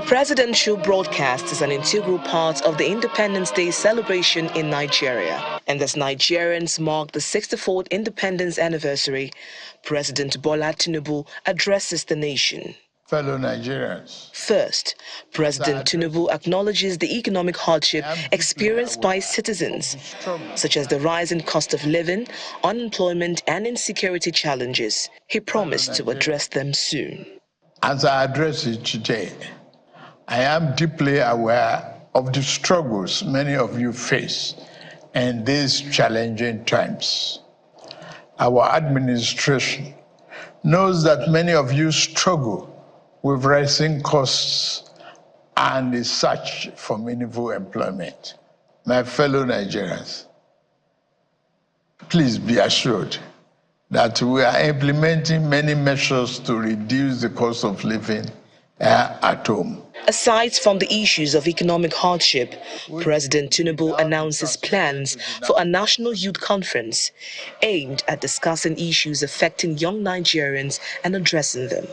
Presidential broadcast is an integral part of the Independence Day celebration in Nigeria. And as Nigerians mark the 64th independence anniversary, President Bola Tinubu addresses the nation. Fellow Nigerians. First, President Tinubu acknowledges the economic hardship experienced by citizens, such as the rising cost of living, unemployment, and insecurity challenges. He promised to address them soon. As I address you today, I am deeply aware of the struggles many of you face in these challenging times. Our administration knows that many of you struggle with rising costs and the search for meaningful employment. My fellow Nigerians, please be assured that we are implementing many measures to reduce the cost of living at home. Aside from the issues of economic hardship, President Tinubu announces plans for a national youth conference aimed at discussing issues affecting young Nigerians and addressing them.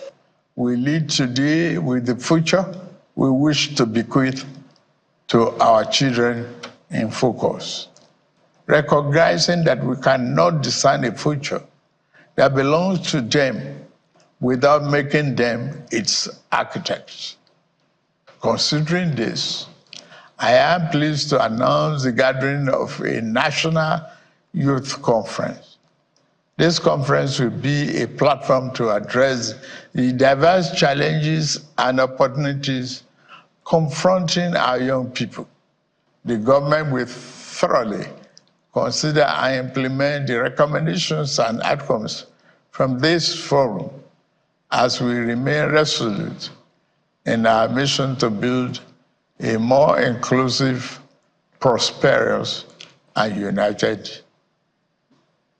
We lead today with the future we wish to bequeath to our children in focus, recognizing that we cannot design a future that belongs to them without making them its architects. Considering this, I am pleased to announce the gathering of a national youth conference. This conference will be a platform to address the diverse challenges and opportunities confronting our young people. The government will thoroughly consider and implement the recommendations and outcomes from this forum as we remain resolute in our mission to build a more inclusive, prosperous, and united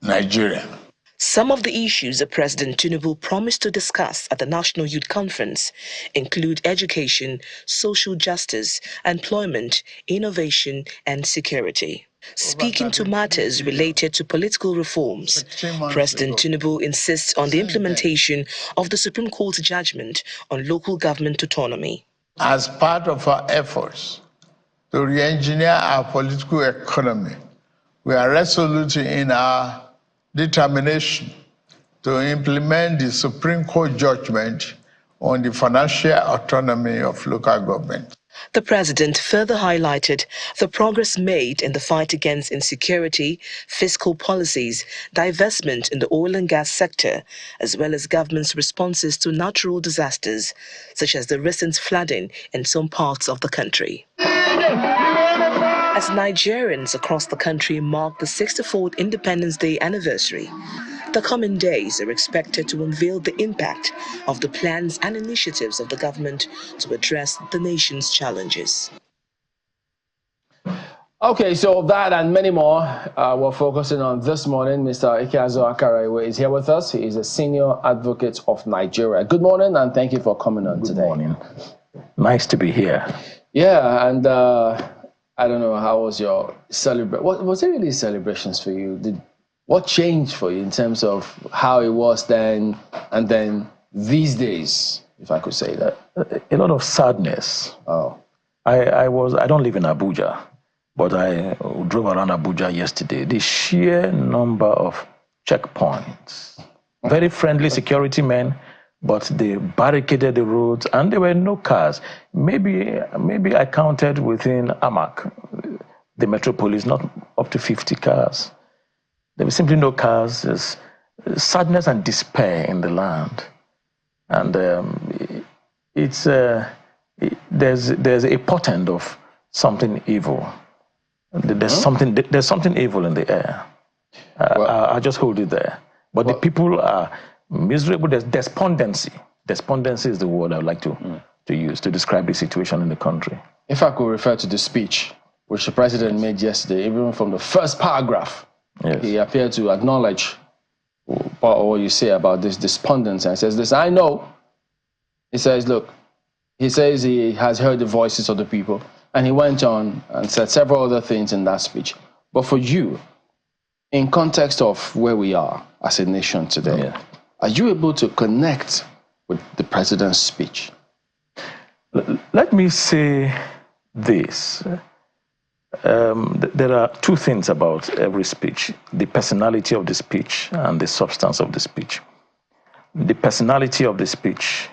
Nigeria. Some of the issues that President Tinubu promised to discuss at the National Youth Conference include education, social justice, employment, innovation, and security. Speaking to matters related to political reforms, President Tinubu insists on the implementation of the Supreme Court's judgment on local government autonomy. As part of our efforts to re-engineer our political economy, we are resolute in our determination to implement the Supreme Court judgment on the financial autonomy of local government. The president further highlighted the progress made in the fight against insecurity, fiscal policies, divestment in the oil and gas sector, as well as government's responses to natural disasters, such as the recent flooding in some parts of the country. As Nigerians across the country mark the 64th Independence Day anniversary, the coming days are expected to unveil the impact of the plans and initiatives of the government to address the nation's challenges. Okay, so that and many more we're focusing on this morning. Mr. Ikeazu Akaraiwe is here with us. He is a senior advocate of Nigeria. Good morning, and thank you for coming on today. Good morning. Nice to be here. Yeah, and I don't know, how was your celebration? Was there really celebrations for you? What changed for you in terms of how it was then and then these days, if I could say that? A lot of sadness. Oh. I don't live in Abuja, but I drove around Abuja yesterday. The sheer number of checkpoints, very friendly security men, but they barricaded the roads and there were no cars. Maybe I counted within Amak, the metropolis, not up to 50 cars. There were simply no cars. There's sadness and despair in the land. And there's a portent of something evil. There's something evil in the air. I'll just hold it there. But the people are miserable. There's despondency. Despondency is the word I would like to use to describe the situation in the country. If I could refer to the speech which the president made yesterday, even from the first paragraph, yes, he appeared to acknowledge what you say about this despondency. And says this, I know. He says, look, he says he has heard the voices of the people. And he went on and said several other things in that speech. But for you, in context of where we are as a nation today, are you able to connect with the president's speech? Let me say this. There are two things about every speech: the personality of the speech and the substance of the speech. The personality of the speech.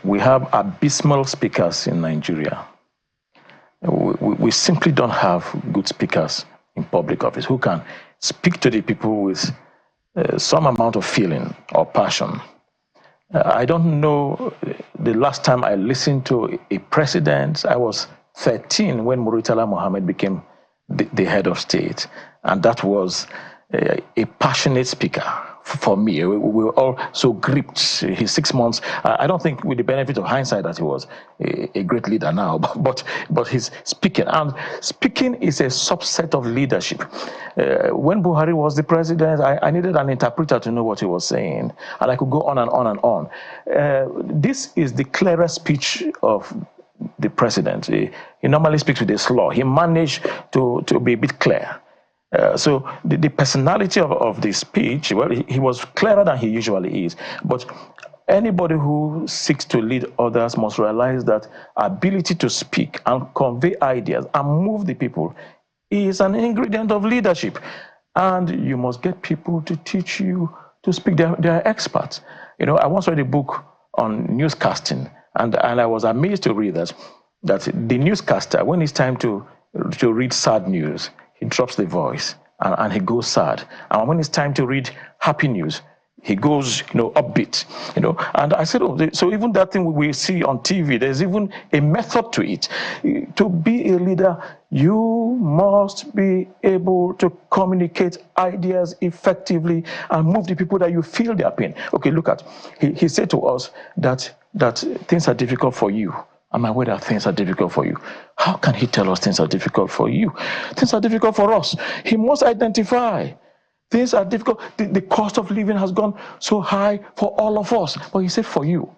We have abysmal speakers in Nigeria. We simply don't have good speakers in public office who can speak to the people with some amount of feeling or passion. I don't know the last time I listened to a president. I was 13 when Murtala Mohammed became the head of state, and that was a passionate speaker for me. We were all so gripped. His 6 months, I don't think with the benefit of hindsight that he was a great leader now, but his speaking, and speaking is a subset of leadership. When Buhari was the president, I needed an interpreter to know what he was saying, and I could go on and on and on. This is the clearest speech of the president. He normally speaks with a slur. He managed to be a bit clear. So the personality of the speech, well, he was clearer than he usually is. But anybody who seeks to lead others must realize that ability to speak and convey ideas and move the people is an ingredient of leadership. And you must get people to teach you to speak. They're experts. You know, I once read a book on newscasting, and I was amazed to read that the newscaster, when it's time to read sad news, he drops the voice and he goes sad. And when it's time to read happy news, he goes, upbeat, And I said, so even that thing we see on TV, there's even a method to it. To be a leader, you must be able to communicate ideas effectively and move the people that you feel their pain. Okay, look at, he said to us that things are difficult for you. I'm aware that things are difficult for you. How can he tell us things are difficult for you? Things are difficult for us. He must identify. Things are difficult. The cost of living has gone so high for all of us. But he said for you.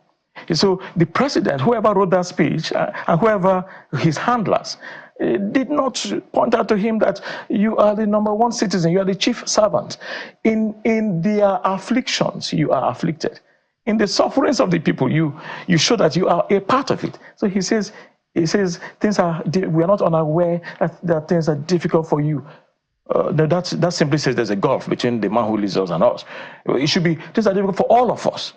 So the president, whoever wrote that speech, and whoever his handlers, did not point out to him that you are the number one citizen, you are the chief servant. In their afflictions, you are afflicted. In the sufferings of the people, you show that you are a part of it. So he says we are not unaware that things are difficult for you. That simply says there's a gulf between the man who leads us and us. It should be, things are difficult for all of us.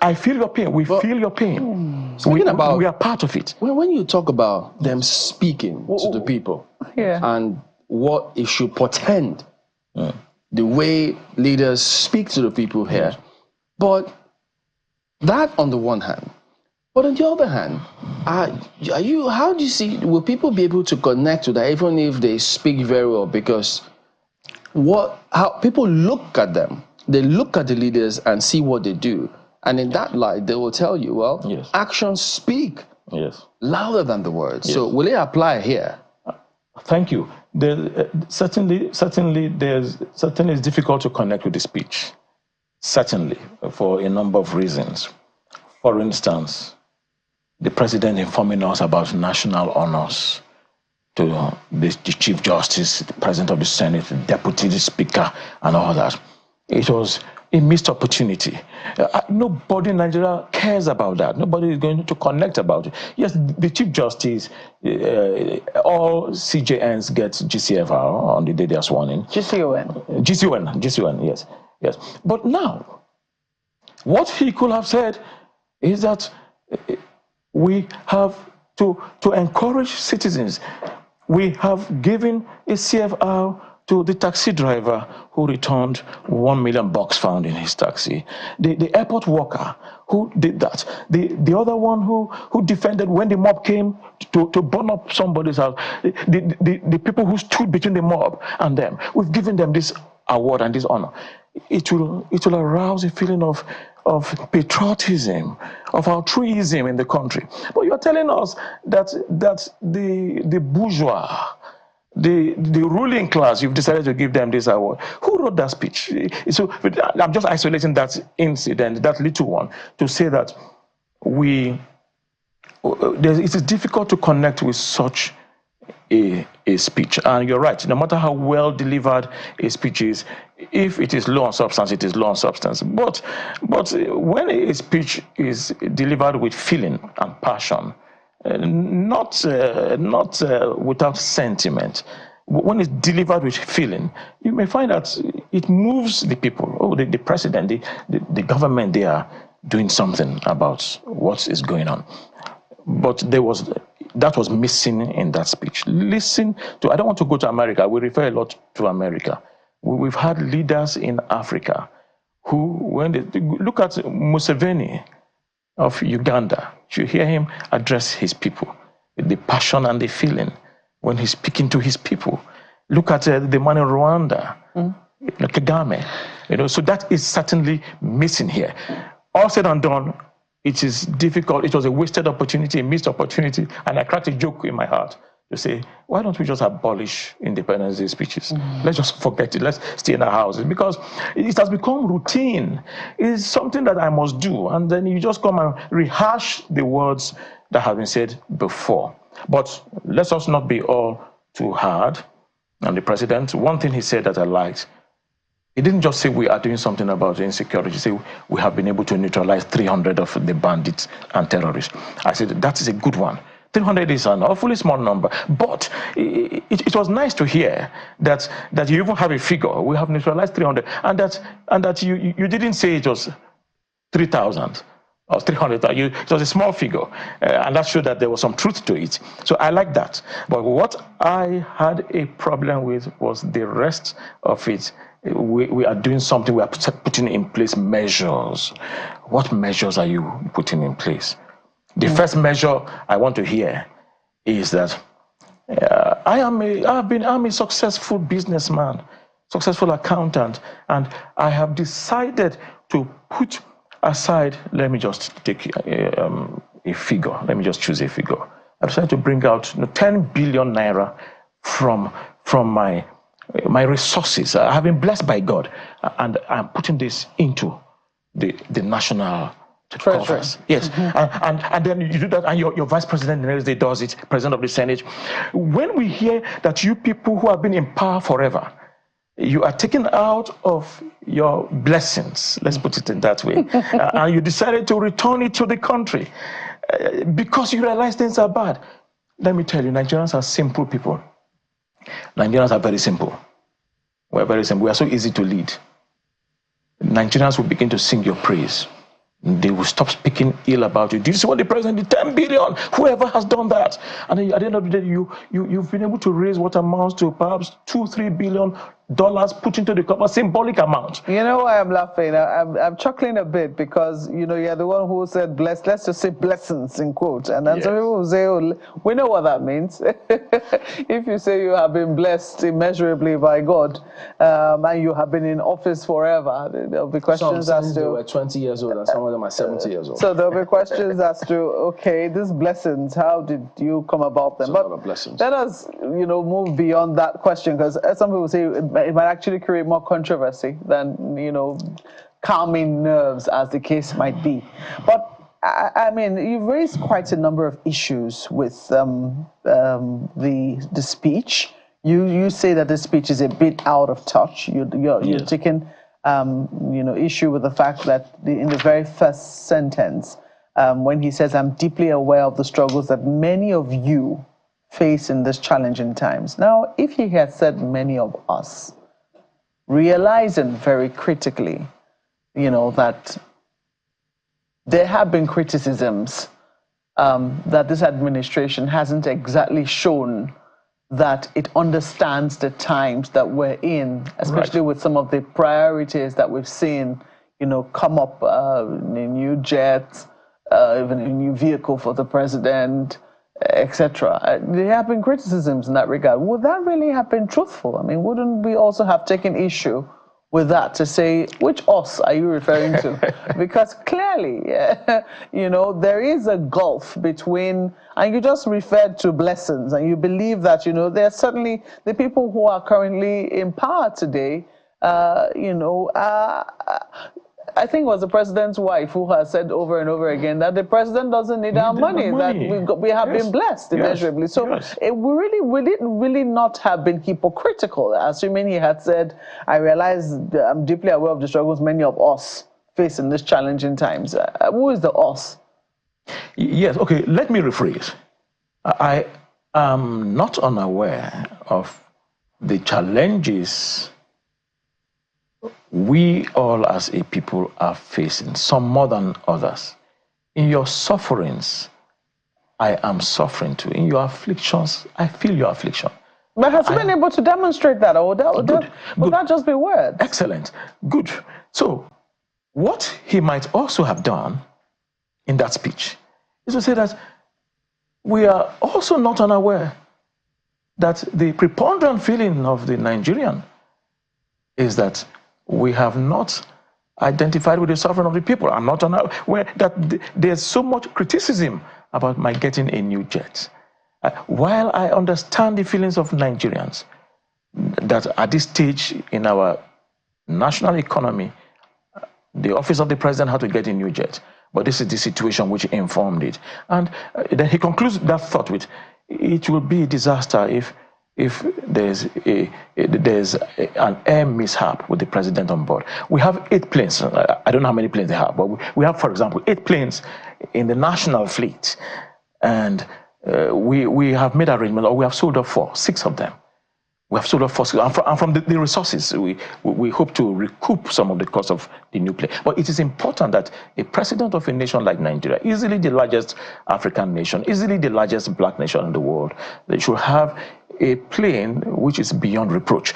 I feel your pain. We feel your pain. We are part of it. When you talk about them speaking to the people, and what it should portend, the way leaders speak to the people here, but that on the one hand, but on the other hand, how do you see, will people be able to connect to that even if they speak very well? Because how people look at them, they look at the leaders and see what they do. And in that light, they will tell you, well, actions speak louder than the words. So will it apply here? Thank you. Certainly it's difficult to connect with the speech. Certainly, for a number of reasons. For instance, the president informing us about national honors to the Chief Justice, the President of the Senate, the Deputy Speaker, and all that. It was a missed opportunity. Nobody in Nigeria cares about that. Nobody is going to connect about it. Yes, the Chief Justice, all CJNs get GCFR on the day they are sworn in. GCUN, yes. Yes, but now, what he could have said is that we have to encourage citizens. We have given a CFR to the taxi driver who returned $1 million found in his taxi. The airport worker who did that. The other one who defended when the mob came to burn up somebody's house. The people who stood between the mob and them. We've given them this award and this honor. It will arouse a feeling of patriotism, of altruism in the country. But you're telling us that the bourgeois, the ruling class, you've decided to give them this award. Who wrote that speech? So I'm just isolating that incident, that little one, to say that it is difficult to connect with such a speech. And you're right, no matter how well delivered a speech is, if it is low on substance, it is low on substance. But when a speech is delivered with feeling and passion, not without sentiment, when it's delivered with feeling, you may find that it moves the people. Oh, the president, the government, they are doing something about what is going on. But that was missing in that speech. Listen to, I don't want to go to America. We refer a lot to America. We've had leaders in Africa who, when they look at Museveni of Uganda, you hear him address his people, the passion and the feeling when he's speaking to his people. Look at the man in Rwanda, Kagame. So that is certainly missing here. All said and done, it is difficult. It was a wasted opportunity, a missed opportunity, and I cracked a joke in my heart to say, why don't we just abolish Independence Day speeches? Let's just forget it. Let's stay in our houses, because it has become routine. It's something that I must do, and then you just come and rehash the words that have been said before. But let us not be all too hard on the president. One thing he said that I liked, he didn't just say we are doing something about insecurity. He said we have been able to neutralize 300 of the bandits and terrorists. I said that is a good one. 300 is an awfully small number, but it was nice to hear that you even have a figure. We have neutralized 300, and that you didn't say it was 3,000 or 300. It was a small figure, and that showed that there was some truth to it. So I like that. But what I had a problem with was the rest of it. We are doing something. We are putting in place measures. What measures are you putting in place? The first measure I want to hear is that I'm a successful businessman, successful accountant, and I have decided to put aside, let me just take a figure. Let me just choose a figure. I decided to bring out 10 billion naira from my resources. I have been blessed by God, and I'm putting this into the national treasury. Yes, and then you do that, and your vice president the next day does it, president of the Senate. When we hear that you people who have been in power forever, you are taken out of your blessings, let's put it in that way, and you decided to return it to the country because you realize things are bad. Let me tell you, Nigerians are simple people. Nigerians are very simple. We're very simple. We are so easy to lead. Nigerians will begin to sing your praise. They will stop speaking ill about you. Do you see what the president did? 10 billion. Whoever has done that. And then at the end of the day, you've been able to raise what amounts to perhaps $2-3 billion put into the cover, symbolic amount. You know why I'm laughing? I'm chuckling a bit because, you're the one who said blessed. Let's just say blessings in quotes. And then some people will say, oh, we know what that means. If you say you have been blessed immeasurably by God, and you have been in office forever, there'll be questions as to... They were 20 years old and some of them are 70 years old. So there'll be questions as to, okay, these blessings, how did you come about them? But let us, move beyond that question, because some people say it might actually create more controversy than, calming nerves, as the case might be. But, I mean, you've raised quite a number of issues with the speech. You say that the speech is a bit out of touch. You're taking, issue with the fact that in the very first sentence, when he says, I'm deeply aware of the struggles that many of you face in these challenging times. Now, if he had said many of us, realizing very critically, that there have been criticisms that this administration hasn't exactly shown that it understands the times that we're in, especially with some of the priorities that we've seen, come up, a new jet, even a new vehicle for the president, etc. There have been criticisms in that regard. Would that really have been truthful? I mean, wouldn't we also have taken issue with that to say, which us are you referring to? Because clearly, there is a gulf between, and you just referred to blessings, and you believe that, there are certainly the people who are currently in power today, I I think it was the president's wife who has said over and over again that the president doesn't need our money, that we have been blessed immeasurably. So we didn't really not have been hypocritical, assuming he had said, I realize I'm deeply aware of the struggles many of us face in these challenging times. Who is the us? Yes, okay, let me rephrase. I am not unaware of the challenges we all as a people are facing, some more than others. In your sufferings, I am suffering too. In your afflictions, I feel your affliction. But has he been able to demonstrate that, or would that just be words? Excellent, good. So, what he might also have done in that speech is to say that we are also not unaware that the preponderant feeling of the Nigerian is that we have not identified with the suffering of the people. I'm not unaware that there's so much criticism about my getting a new jet. While I understand the feelings of Nigerians, that at this stage in our national economy, the office of the president had to get a new jet. But this is the situation which informed it. And then he concludes that thought with, it will be a disaster if there's an air mishap with the president on board. We have 8 planes. I don't know how many planes they have, but we have, for example, 8 planes in the national fleet. And we have made arrangements, or we have sold off 6 of them. We have sold off 4, and from the resources, we hope to recoup some of the cost of the new plane. But it is important that a president of a nation like Nigeria, easily the largest African nation, easily the largest black nation in the world, they should have a plane which is beyond reproach.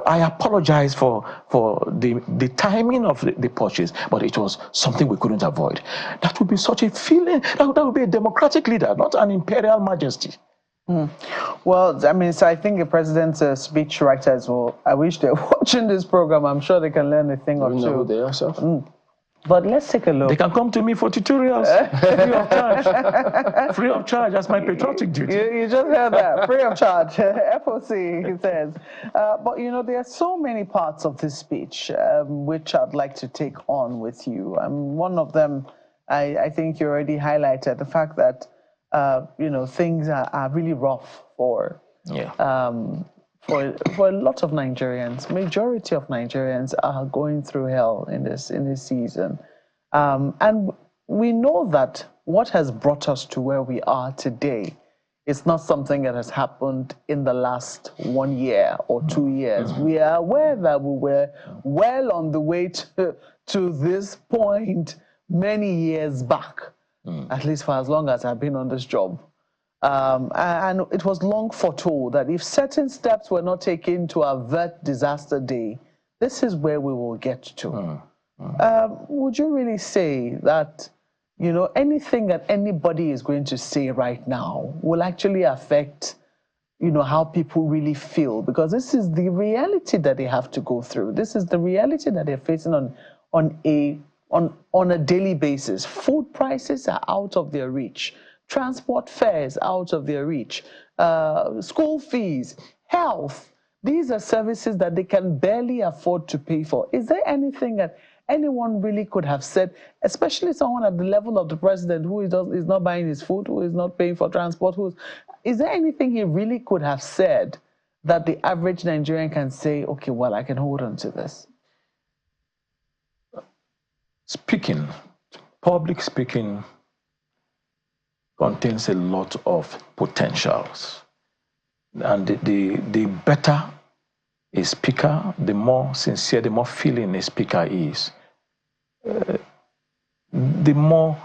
I apologize for the timing of the purchase, but it was something we couldn't avoid. That would be such a feeling, that would be a democratic leader, not an imperial majesty. Well, I mean, so I think the president's speech writers will, I wish they're watching this program. I'm sure they can learn a thing or two. Know who they are, sir? But let's take a look. They can come to me for tutorials, free of charge. Free of charge, that's my patriotic duty. You just heard that, free of charge, FOC, he says. But you know, there are so many parts of this speech which I'd like to take on with you. One of them, I think you already highlighted, the fact that you know, things are really rough for a lot of Nigerians. Majority of Nigerians are going through hell in this season, and we know that what has brought us to where we are today is not something that has happened in the last 1 year or 2 years. We are aware that we were well on the way to this point many years back. At least for as long as I've been on this job. And it was long foretold that if certain steps were not taken to avert disaster day, this is where we will get to. Would you really say that, you know, anything that anybody is going to say right now will actually affect, you know, how people really feel? Because this is the reality that they have to go through. This is the reality that they're facing on a daily basis. Food prices are out of their reach. Transport fares out of their reach. School fees, health. These are services that they can barely afford to pay for. Is there anything that anyone really could have said, especially someone at the level of the president who is not buying his food, who is not paying for transport? Is there anything he really could have said that the average Nigerian can say, okay, well, I can hold on to this? Speaking, public speaking contains a lot of potentials. And the better a speaker, the more sincere, the more feeling a speaker is, the more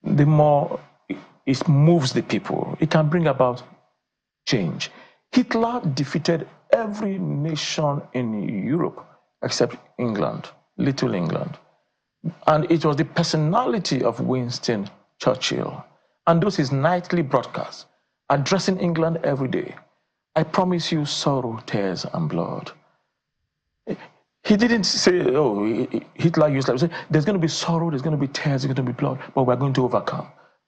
it moves the people. It can bring about change. Hitler defeated every nation in Europe except England, little England. And it was the personality of Winston Churchill and those his nightly broadcasts addressing England every day. I promise you sorrow, tears, and blood. He didn't say, oh, Hitler used to say, there's going to be sorrow, there's going to be tears, there's going to be blood, but we're going to overcome.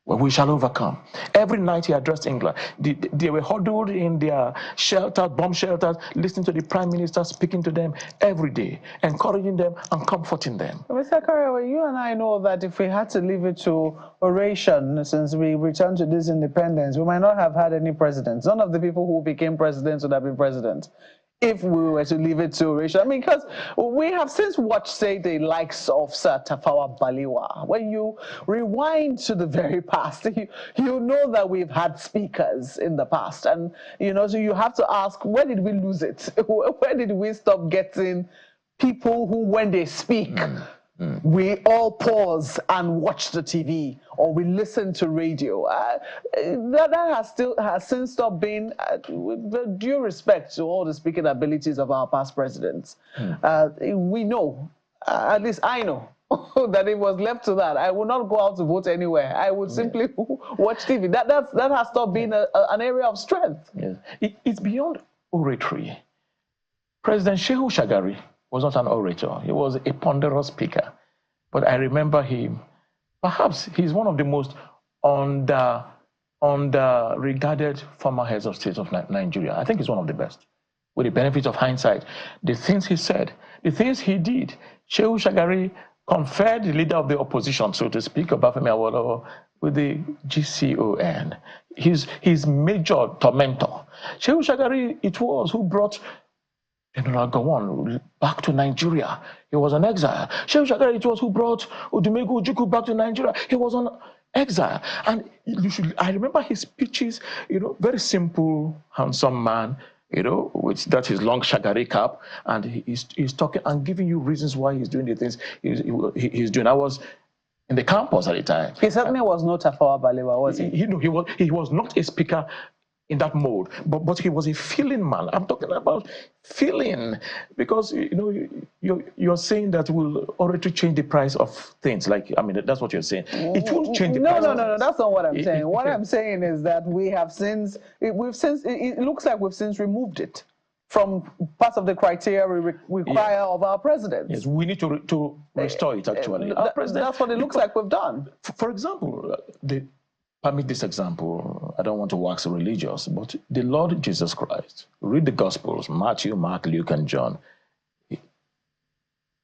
Well, we shall overcome. Every night he addressed England. They were huddled in their shelters, bomb shelters, listening to the Prime Minister speaking to them every day, encouraging them and comforting them. Mr. Curry, you and I know that if we had to leave it to oration since we returned to this independence, we might not have had any presidents. None of the people who became presidents would have been presidents if we were to leave it to oration. I mean, because we have since watched, say, the likes of Sir Tafawa Balewa. When you rewind to the very past, you know that we've had speakers in the past. And, you know, so you have to ask, where did we lose it? Where did we stop getting people who, when they speak, we all pause and watch the TV or we listen to radio? That has since stopped being, with due respect to all the speaking abilities of our past presidents. We know, at least I know, that it was left to that. I would not go out to vote anywhere. I would simply watch TV. That has stopped being an area of strength. Yes. It's beyond oratory. President Shehu Shagari was not an orator. He was a ponderous speaker. But I remember him, perhaps he's one of the most regarded former heads of state of Nigeria. I think he's one of the best. With the benefit of hindsight, the things he said, the things he did. Shehu Shagari conferred the leader of the opposition, so to speak, Obafemi Awolowo, with the GCON, his major tormentor. Shehu Shagari, it was who brought General Gowon back to Nigeria. He was on exile. Shehu Shagari, it was who brought Odumegu Ojukwu back to Nigeria. He was on exile. And I remember his speeches, you know, very simple, handsome man, you know, with that his long Shagari cap, and he's talking and giving you reasons why he's doing the things he's doing. I was in the campus at the time. He certainly was not Tafawa Balewa, was he? He was not a speaker in that mode, but he was a feeling man. I'm talking about feeling, because you know you're saying that will oratory change the price of things. Like, I mean, that's what you're saying. It won't change the price. No, that's not what I'm saying. What I'm saying is that we have since it looks like we've since removed it from part of the criteria we require of our presidents. Yes, we need to restore it. Actually, that's what it looks like we've done. For example, permit this example. I don't want to wax religious, but the Lord Jesus Christ, read the Gospels, Matthew, Mark, Luke, and John.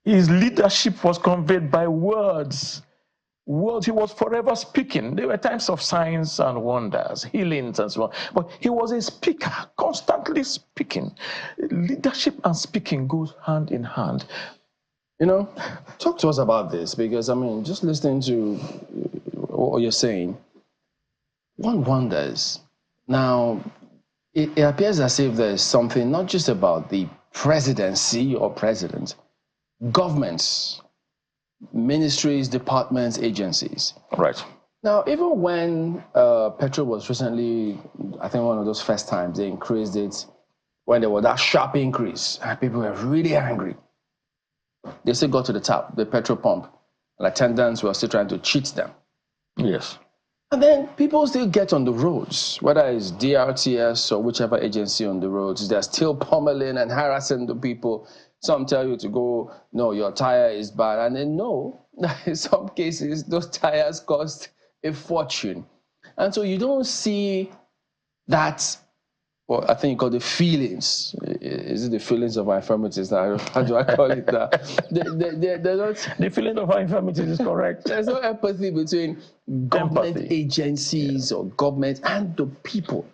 His leadership was conveyed by words. Words, he was forever speaking. There were times of signs and wonders, healings and so on. But he was a speaker, constantly speaking. Leadership and speaking goes hand in hand. You know, talk to us about this, because, I mean, just listening to what you're saying, one wonders. Now, it appears as if there's something not just about the presidency or president, governments, ministries, departments, agencies. Right. Now, even when petrol was recently, I think one of those first times they increased it, when there was that sharp increase, and people were really angry. They still got to the top, the petrol pump, and attendants were still trying to cheat them. Yes. And then people still get on the roads, whether it's DRTS or whichever agency on the roads, they're still pummeling and harassing the people. Some tell you to go, no, your tire is bad. And then no, in some cases, those tires cost a fortune. And so you don't see that, well, I think you call the feelings. Is it the feelings of our infirmities? How do I call it that? The feeling of our infirmities is correct. There's no empathy between government agencies or government and the people.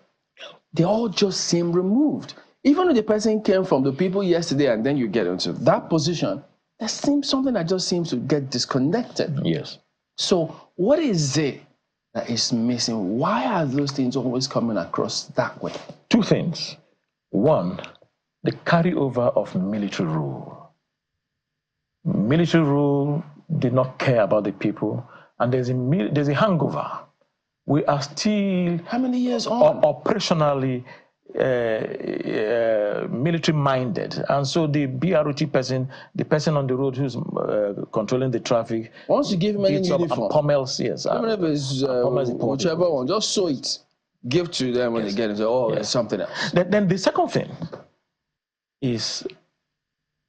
They all just seem removed. Even if the person came from the people yesterday and then you get into that position, there seems something that just seems to get disconnected. Yes. So what is it that is missing? Why are those things always coming across that way? Two things. One, the carryover of military rule. Military rule did not care about the people, and there's a hangover. We are still, how many years on, operationally military minded, and so the BROT person, the person on the road who's controlling the traffic, once you give him any uniform, pummels, yes, even if it's whichever one, just sew it, give to them when they get it. Oh, there's something else. Then the second thing is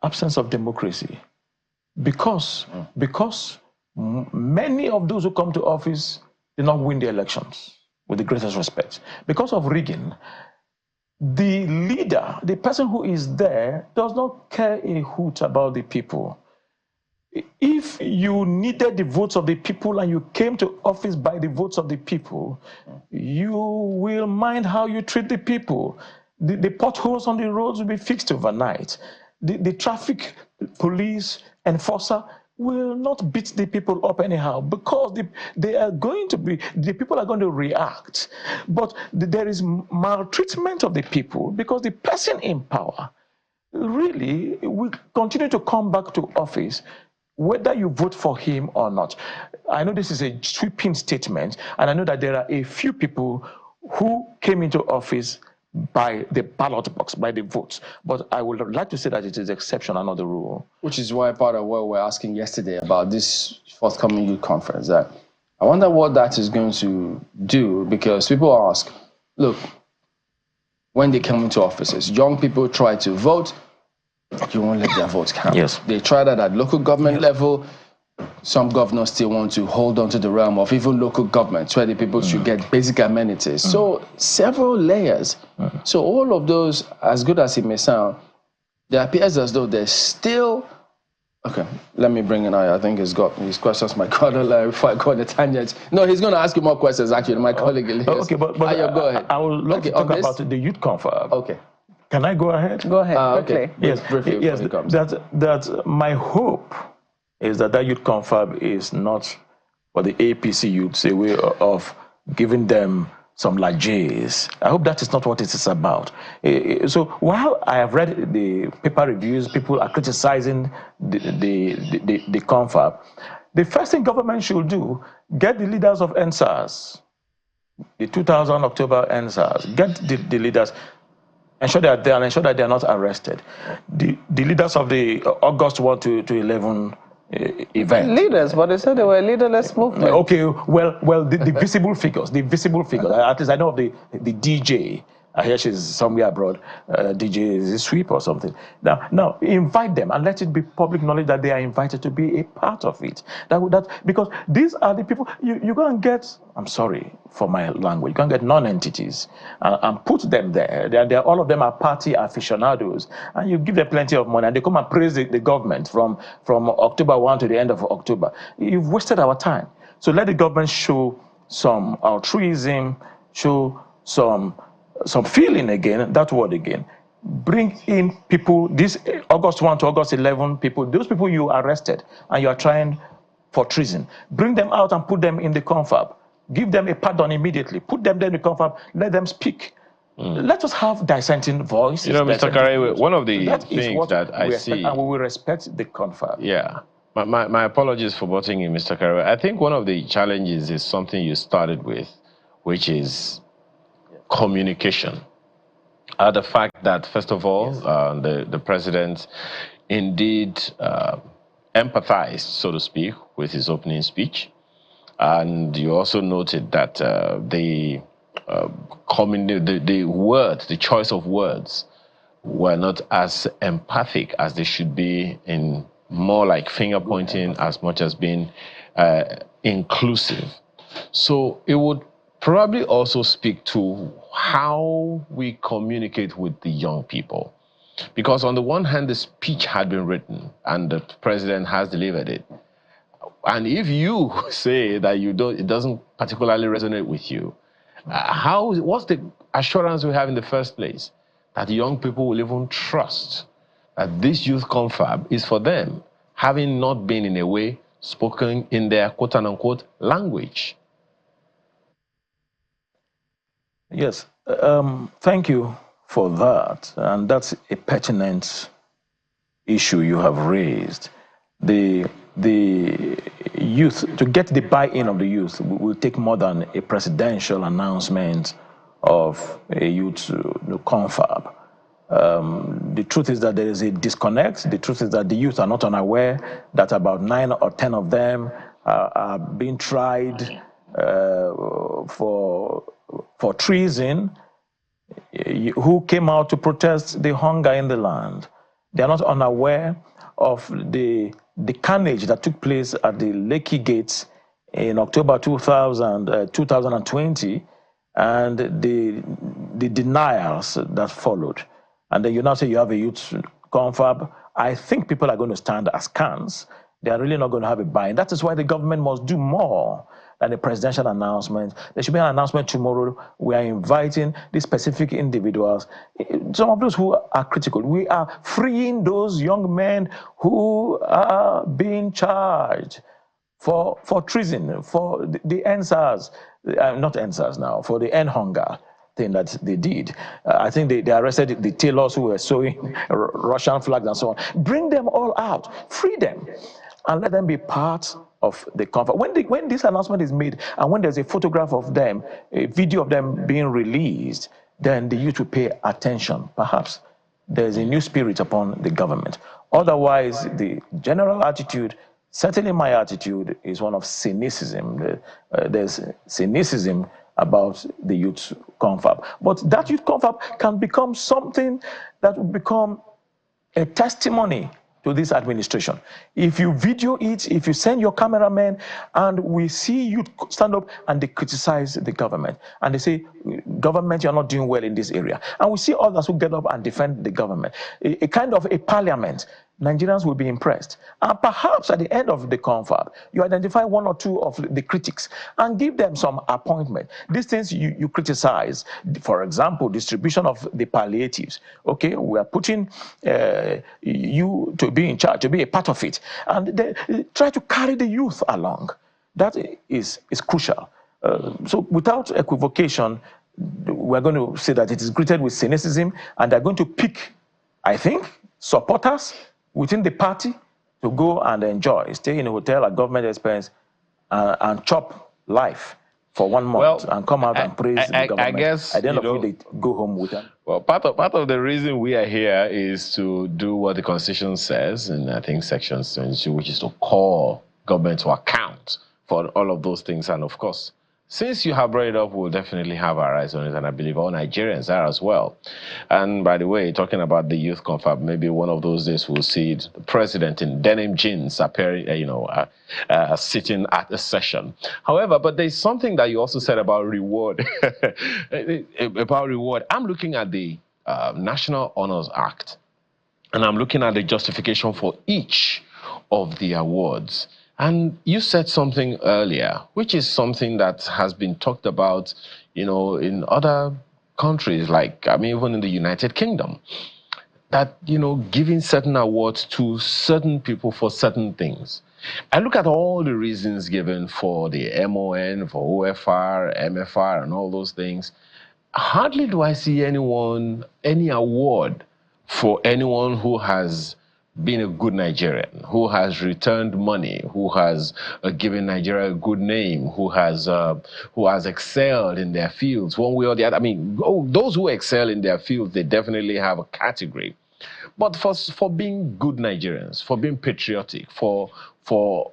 absence of democracy, because many of those who come to office, did not win the elections, with the greatest respect. Because of rigging, the leader, the person who is there, does not care a hoot about the people. If you needed the votes of the people and you came to office by the votes of the people, you will mind how you treat the people. The potholes on the roads will be fixed overnight. The traffic police enforcer will not beat the people up anyhow, because they are going to be, the people are going to react. But there is maltreatment of the people because the person in power really will continue to come back to office whether you vote for him or not. I know this is a sweeping statement, and I know that there are a few people who came into office by the ballot box, by the votes. But I would like to say that it is the exception and not the rule. Which is why part of what we're asking yesterday about this forthcoming youth conference, that I wonder what that is going to do, because people ask, look, when they come into offices, young people try to vote, you won't let their votes count. Yes. They try that at local government level. Some governors still want to hold on to the realm of even local governments where the people should get basic amenities. So several layers. So all of those, as good as it may sound, there appears as though there's still... Okay, let me bring in I think he's got his questions. My colleague, before I go on the tangent. No, he's going to ask you more questions, actually, my colleague. Okay, but Ayo, go ahead. I would like to talk about the youth confab. Okay. Can I go ahead? Go ahead, Okay. quickly. Yes, briefly. yes. That my hope is that youth confab is not for the APC youths a way of giving them some largesse. I hope that is not what it is about. So while I have read the paper reviews, people are criticizing the confab. The first thing government should do, get the leaders of NSAS, the 2000 October NSAS, get the leaders, ensure they are there and ensure that they are not arrested. The leaders of the August 1 to 11 event. Leaders, but they said they were a leaderless movement. Okay, well, the visible figures, at least I know of the DJ. I hear she's somewhere abroad. DJ is a sweep or something. Now, invite them and let it be public knowledge that they are invited to be a part of it. Because these are the people you go and get. I'm sorry for my language. You can get non-entities and put them there. They're all of them are party aficionados, and you give them plenty of money, and they come and praise the government from October 1 to the end of October. You've wasted our time. So let the government show some altruism, show some feeling again, that word again. Bring in people, this August 1 to August 11 people, those people you arrested and you are trying for treason. Bring them out and put them in the confab. Give them a pardon immediately. Put them there in the confab. Let them speak. Let us have dissenting voices. You know, Mr. Karewe, one of the things that I see... And we will respect the confab. Yeah. My apologies for butting in, Mr. Karewe. I think one of the challenges is something you started with, which is communication. The fact that, first of all, the president indeed empathized, so to speak, with his opening speech. And you also noted that the words, the choice of words, were not as empathic as they should be, in more like finger pointing as much as being inclusive. So it would probably also speak to how we communicate with the young people. Because on the one hand, the speech had been written and the president has delivered it. And if you say that it doesn't particularly resonate with you, what's the assurance we have in the first place that the young people will even trust that this youth confab is for them, having not been in a way spoken in their quote-unquote language? Yes, thank you for that. And that's a pertinent issue you have raised. The youth, to get the buy-in of the youth, will take more than a presidential announcement of a youth confab. The truth is that there is a disconnect. The truth is that the youth are not unaware that about 9 or 10 of them are being tried for treason, who came out to protest the hunger in the land. They are not unaware of the carnage that took place at the Lekki gates in October 2020, and the denials that followed. And then you now say you have a youth confab. I think people are going to stand askance. They are really not going to have a buy-in. That is why the government must do more than a presidential announcement. There should be an announcement tomorrow. We are inviting these specific individuals, some of those who are critical. We are freeing those young men who are being charged for treason, for the NSAS, not NSAS now, for the end hunger thing that they did. I think they arrested the tailors who were sewing Russian flags and so on. Bring them all out, free them, and let them be part of the confab. When this announcement is made and when there's a photograph of them, a video of them being released, then the youth will pay attention. Perhaps there's a new spirit upon the government. Otherwise, the general attitude, certainly my attitude, is one of cynicism. There's cynicism about the youth confab. But that youth confab can become something that will become a testimony to this administration. If you video it, if you send your cameraman, and we see you stand up and they criticize the government, and they say, government, you're not doing well in this area. And we see others who get up and defend the government. A kind of a parliament. Nigerians will be impressed. And perhaps at the end of the confab, you identify one or two of the critics and give them some appointment. These things you criticize, for example, distribution of the palliatives. Okay, we are putting you to be in charge, to be a part of it. And they try to carry the youth along. That is crucial. So without equivocation, we're going to say that it is greeted with cynicism, and they're going to pick, I think, supporters within the party to go and enjoy, stay in a hotel at government expense, and chop life for 1 month, and come out and praise the government. I guess, at the end of it, they go home with them. Well, part of the reason we are here is to do what the Constitution says, and I think Section 22, which is to call government to account for all of those things. And of course, since you have brought it up, we'll definitely have our eyes on it, and I believe all Nigerians are as well. And by the way, talking about the youth confab, maybe one of those days we'll see the president in denim jeans appearing, sitting at a session. However, but there's something that you also said about reward. About reward. I'm looking at the National Honors Act, and I'm looking at the justification for each of the awards. And you said something earlier, which is something that has been talked about, in other countries, like, even in the United Kingdom, that, giving certain awards to certain people for certain things. I look at all the reasons given for the MON, for OFR, MFR, and all those things. Hardly do I see any award for anyone who has been a good Nigerian, who has returned money, who has given Nigeria a good name, who has excelled in their fields one way or the other. Those who excel in their fields, they definitely have a category. But for being good Nigerians, for being patriotic, for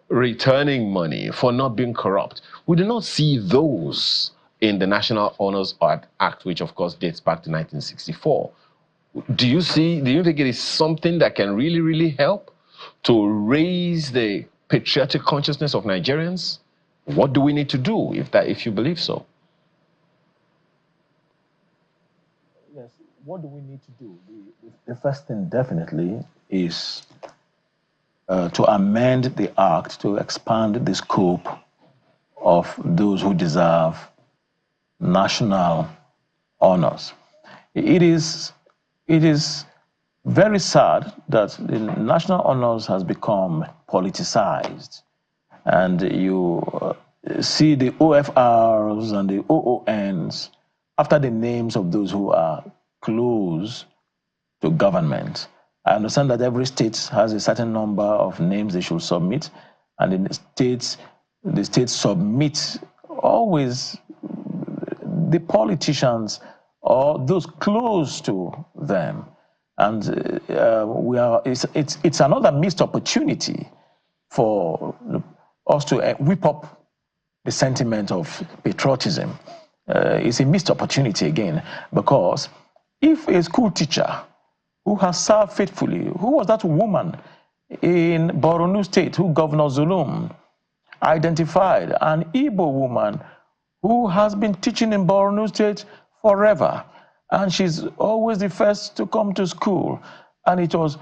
returning money, for not being corrupt, we do not see those in the National Honors Act, which of course dates back to 1964. Do you think it is something that can really, really help to raise the patriotic consciousness of Nigerians? What do we need to do if you believe so? Yes, what do we need to do? The first thing definitely is to amend the act to expand the scope of those who deserve national honors. It is very sad that the national honors has become politicized, and you see the OFRs and the OONs after the names of those who are close to government. I understand that every state has a certain number of names they should submit, and the states submit always the politicians or those close to them. And it's another missed opportunity for us to whip up the sentiment of patriotism. It's a missed opportunity again, because if a school teacher who has served faithfully, who was that woman in Borno State who Governor Zulum identified an Igbo woman who has been teaching in Borno State forever. And she's always the first to come to school. And it was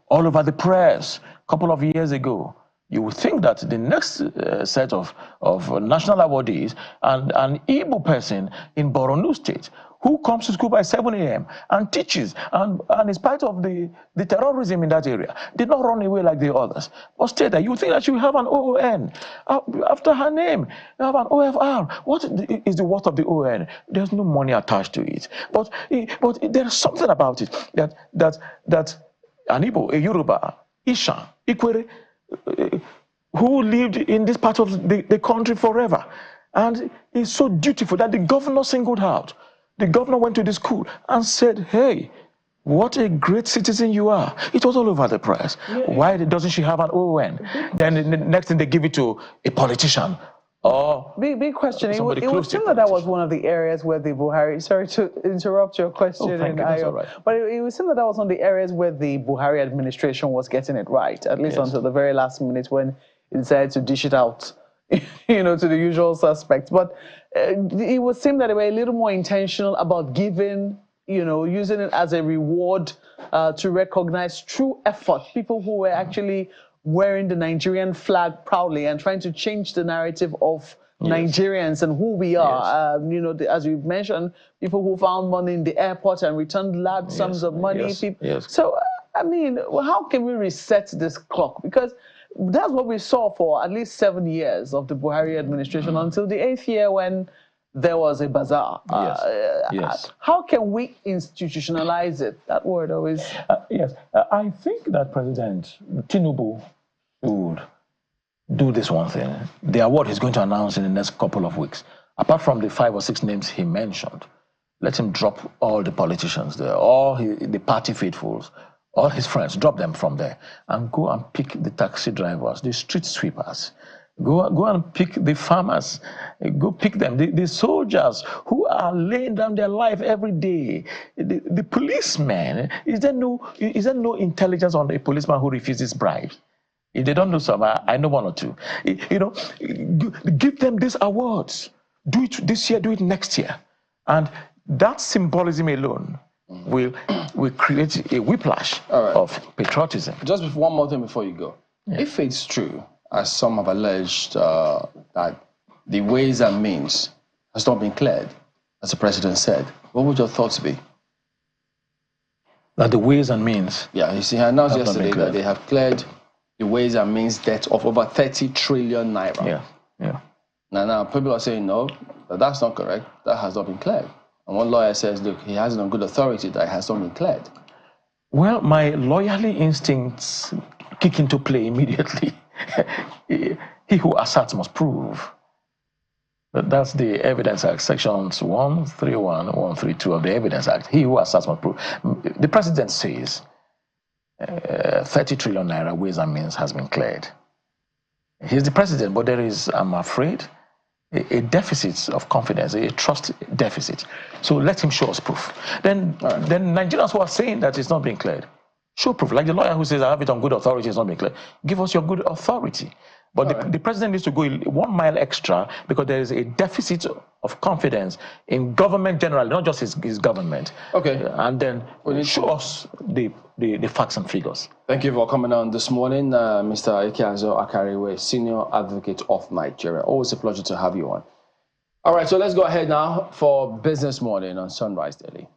all over the press a couple of years ago. You would think that the next set of national awardees and an Igbo person in Borno State who comes to school by 7 a.m. and teaches, and in spite of the terrorism in that area, did not run away like the others, but stayed there. You would think that she will have an OON after her name. You have an OFR. What is the worth of the OON? There's no money attached to it. But there's something about it that an Igbo, a Yoruba, Isha, Ikwere, who lived in this part of the country forever, and is so dutiful that the governor singled out. The governor went to the school and said, hey, what a great citizen you are. It was all over the press. Yeah. Why doesn't she have an OON? Then the next thing they give it to a politician. Or big question. It would seem that was one of the areas where the Buhari, sorry to interrupt your question, right. But it would seem that was one of the areas where the Buhari administration was getting it right, at least until the very last minute when it decided to dish it out, to the usual suspects. But it would seem that they were a little more intentional about giving, using it as a reward to recognize true effort, people who were actually wearing the Nigerian flag proudly and trying to change the narrative of Nigerians and who we are. As you mentioned, people who found money in the airport and returned large sums of money. So, how can we reset this clock? Because that's what we saw for at least 7 years of the Buhari administration until the 8th year when there was a bazaar. How can we institutionalize it? That word always... I think that President Tinubu should do this one thing. The award he's going to announce in the next couple of weeks, apart from the 5 or 6 names he mentioned, let him drop all the politicians there, all the party faithfuls, all his friends, drop them from there and go and pick the taxi drivers, the street sweepers. Go and pick the farmers. Go pick them. The soldiers who are laying down their life every day. The policemen. Is there no intelligence on a policeman who refuses bribes? If they don't know some, I know 1 or 2. Give them these awards. Do it this year. Do it next year. And that symbolism alone will create a whiplash of patriotism. Just one more thing before you go. If it's true, as some have alleged, that the ways and means has not been cleared, as the president said, what would your thoughts be? That the ways and means? Yeah, you see, he announced yesterday that they have cleared the ways and means debt of over 30 trillion naira. Yeah. Now people are saying, no, that's not correct. That has not been cleared. And one lawyer says, look, he has it on good authority that it has not been cleared. Well, my lawyerly instincts kick into play immediately. He who asserts must prove. That's the Evidence Act, sections 131, 132 of the Evidence Act. He who asserts must prove. The president says 30 trillion naira ways and means has been cleared. He's the president, but there is, I'm afraid, a deficit of confidence, a trust deficit. So let him show us proof. Then Nigerians who are saying that it's not being cleared, show proof. Like the lawyer who says, I have it on good authority, it's not being cleared. Give us your good authority. But the president needs to go 1 mile extra because there is a deficit of confidence in government generally, not just his government. Okay. And then show us the facts and figures. Thank you for coming on this morning, Mr. Ikeazo Akariwe, Senior Advocate of Nigeria. Always a pleasure to have you on. All right, so let's go ahead now for Business Morning on Sunrise Daily.